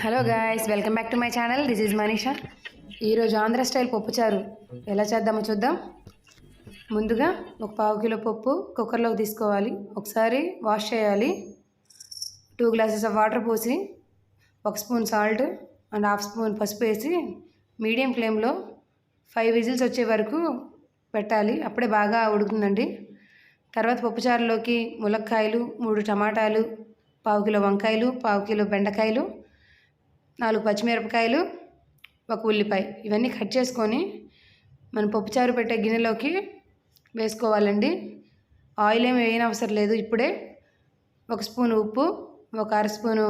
Hello guys, welcome back to my channel. This is Manisha. ఈరోజు Andhra style పప్పుచారు ఎలా చేద్దామో చూద్దాం. ముందుగా ఒక పావు కిలో పప్పు కుక్కర్లోకి తీసుకోవాలి. ఒకసారి వాష్ చేయాలి. 2 గ్లాసెస్ ఆఫ్ వాటర్ పోసి 1 spoon salt and half spoon పసుపు వేసి మీడియం ఫ్లేమ్లో 5 విజిల్స్ వచ్చే వరకు పెట్టాలి. అప్పుడే బాగా ఉడుకుతుందండి. తర్వాత పప్పుచారులోకి ములక్కాయలు, 3 టమాటాలు, పావు కిలో వంకాయలు, పావు కిలో బెండకాయలు, 4 పచ్చిమిరపకాయలు, 1 ఉల్లిపాయ ఇవన్నీ కట్ చేసుకొని మనం పప్పుచారు పెట్టే గిన్నెలోకి వేసుకోవాలండి. ఆయిల్ ఏమి వేయనవసరం లేదు. ఇప్పుడే 1 స్పూన్ ఉప్పు, 1/2 స్పూను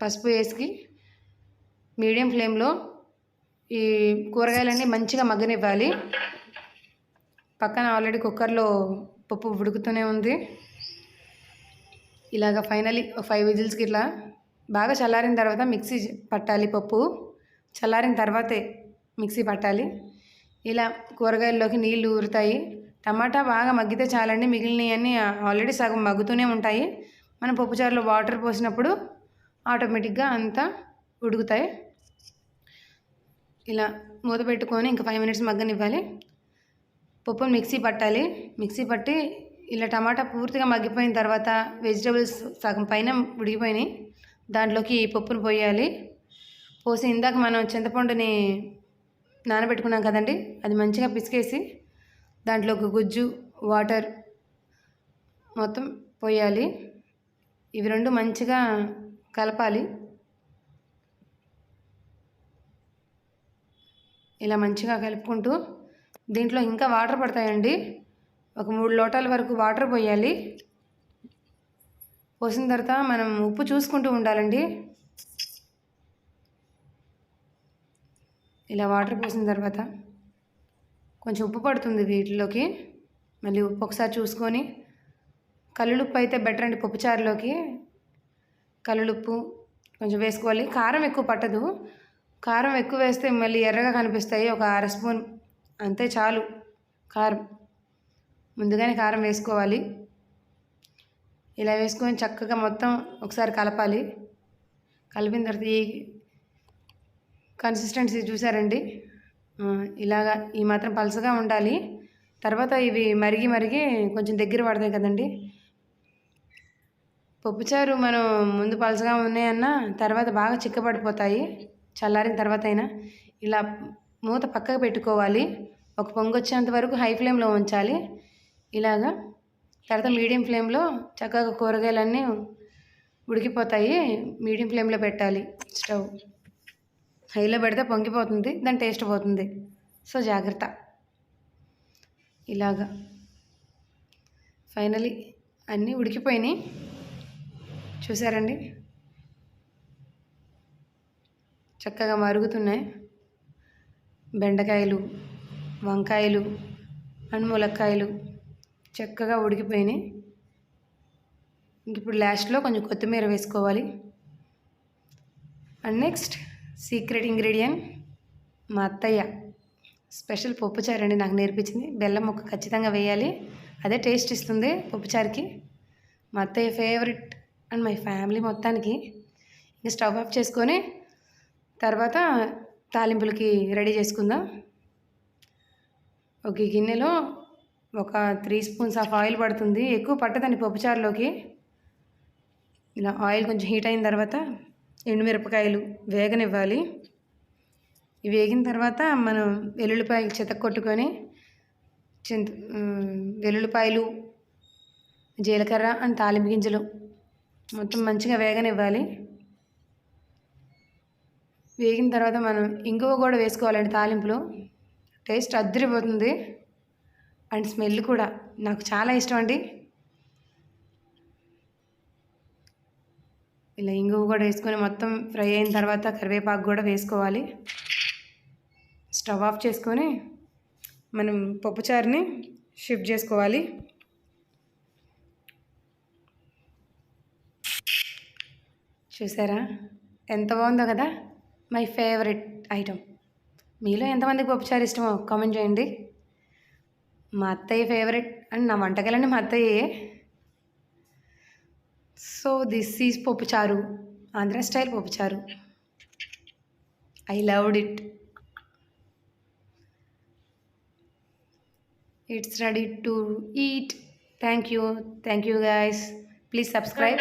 పసుపు వేసి మీడియం ఫ్లేమ్లో ఈ కూరగాయలన్నీ మంచిగా మగ్గనివ్వాలి. పక్కన ఆల్రెడీ కుక్కర్లో పప్పు ఉడుకుతూనే ఉంది. ఇలాగ ఫైనలీ 5 విజిల్స్కి ఇట్లా బాగా చల్లారిన తర్వాత మిక్సీ పట్టాలి. పప్పు చల్లారిన తర్వాతే మిక్సీ పట్టాలి. ఇలా కూరగాయల్లోకి నీళ్లు ఊరుతాయి. టమాటా బాగా మగ్గితే చాలండి. మిగిలినవన్నీ ఆల్రెడీ సగం మగ్గుతూనే ఉంటాయి. మనం పప్పుచారులో వాటర్ పోసినప్పుడు ఆటోమేటిక్గా అంతా ఉడుకుతాయి. ఇలా మూత పెట్టుకొని ఇంకా 5 మినిట్స్ మగ్గనివ్వాలి. పప్పును మిక్సీ పట్టాలి. మిక్సీ పట్టి ఇలా టమాటా పూర్తిగా మగ్గిపోయిన తర్వాత వెజిటబుల్స్ సగం పైన ఉడికిపోయినాయి. దాంట్లోకి ఈ పప్పును పోయాలి. పోసి ఇందాక మనం చింతపండుని నానబెట్టుకున్నాం కదండి, అది మంచిగా పిసికేసి దాంట్లోకి గుజ్జు, వాటర్ మొత్తం పోయాలి. ఇవి రెండు మంచిగా కలపాలి. ఇలా మంచిగా కలుపుకుంటూ దీంట్లో ఇంకా వాటర్ పడతాయండి. ఒక 3 లోటాల వరకు వాటర్ పోయాలి. పోసిన తర్వాత మనం ఉప్పు చూసుకుంటూ ఉండాలండి. ఇలా వాటర్ పోసిన తర్వాత కొంచెం ఉప్పు పడుతుంది వీటిలోకి. మళ్ళీ ఉప్పు ఒకసారి చూసుకొని, కల్లులుప్పు అయితే బెటర్ అండి. పప్పుచారులోకి కల్లులుప్పు కొంచెం వేసుకోవాలి. కారం ఎక్కువ పట్టదు. కారం ఎక్కువ వేస్తే మళ్ళీ ఎర్రగా కనిపిస్తాయి. ఒక 1/2 స్పూన్ అంతే చాలు కారం. ముందుగానే కారం వేసుకోవాలి. ఇలా వేసుకొని చక్కగా మొత్తం ఒకసారి కలపాలి. కలిపిన తర్వాత ఈ కన్సిస్టెన్సీ చూసారండి, ఇలాగా ఈ మాత్రం పలసగా ఉండాలి. తర్వాత ఇవి మరిగి మరిగి కొంచెం దగ్గర పడతాయి కదండి. పప్పుచారు మనం ముందు పలసగా ఉన్నాయన్నా తర్వాత బాగా చిక్కబడిపోతాయి. చల్లారిన తర్వాత అయినా ఇలా మూత పక్కకు పెట్టుకోవాలి. ఒక పొంగు వచ్చేంత వరకు హై ఫ్లేమ్లో ఉంచాలి. ఇలాగా తర్వాత మీడియం ఫ్లేమ్లో చక్కగా కూరగాయలన్నీ ఉడికిపోతాయి. మీడియం ఫ్లేమ్లో పెట్టాలి. స్టవ్ హైలో పెడితే పొంగిపోతుంది, దాని టేస్ట్ పోతుంది. సో జాగ్రత్త. ఇలాగా ఫైనలీ అన్నీ ఉడికిపోయినాయి. చూసారండి, చక్కగా మరుగుతున్నాయి. బెండకాయలు, వంకాయలు అండ్ ములక్కాయలు చక్కగా ఉడికిపోయినాయి. ఇంక ఇప్పుడు లాస్ట్లో కొంచెం కొత్తిమీర వేసుకోవాలి. అండ్ నెక్స్ట్ సీక్రెట్ ఇంగ్రీడియంట్ మా అత్తయ్య స్పెషల్ పప్పుచారు అండి నాకు నేర్పించింది. బెల్లం ముక్క ఖచ్చితంగా వేయాలి, అదే టేస్ట్ ఇస్తుంది పప్పుచారుకి. మా అత్తయ్య ఫేవరెట్ అండ్ మై ఫ్యామిలీ మొత్తానికి. ఇంకా స్టవ్ ఆఫ్ చేసుకొని తర్వాత తాలింపులకి రెడీ చేసుకుందాం. ఒక గిన్నెలో ఒక 3 స్పూన్స్ ఆఫ్ ఆయిల్ పడుతుంది. ఎక్కువ పట్టదండి పప్పుచారులోకి. ఇలా ఆయిల్ కొంచెం హీట్ అయిన తర్వాత ఎండుమిరపకాయలు వేగనివ్వాలి. ఇవి వేగిన తర్వాత మనం వెల్లుల్లిపాయలు చితక్కొట్టుకొని వెల్లుల్లిపాయలు, జీలకర్ర అండ్ తాలింపు గింజలు మొత్తం మంచిగా వేగనివ్వాలి. వేగిన తర్వాత మనం ఇంగువ కూడా వేసుకోవాలండి తాలింపులో. టేస్ట్ అద్దరిపోతుంది అండ్ స్మెల్ కూడా నాకు చాలా ఇష్టం అండి. ఇలా ఇంగువ కూడా వేసుకొని మొత్తం ఫ్రై అయిన తర్వాత కరివేపాకు కూడా వేసుకోవాలి. స్టవ్ ఆఫ్ చేసుకొని మనం పప్పుచారుని షిఫ్ట్ చేసుకోవాలి. చూసారా ఎంత బాగుందో కదా. My favourite item. మీలో ఎంతమందికి పప్పుచారు ఇష్టమో కామెంట్ చేయండి. మా అత్తయ్య ఫేవరెట్ అండ్ నా వంటకాలన్నీ మా అత్తయ్యే. సో దిస్ ఈజ్ పప్పుచారు. ఆంధ్ర స్టైల్ పప్పుచారు. I loved it. It's ready to eat. Thank you. Thank you guys. Please subscribe.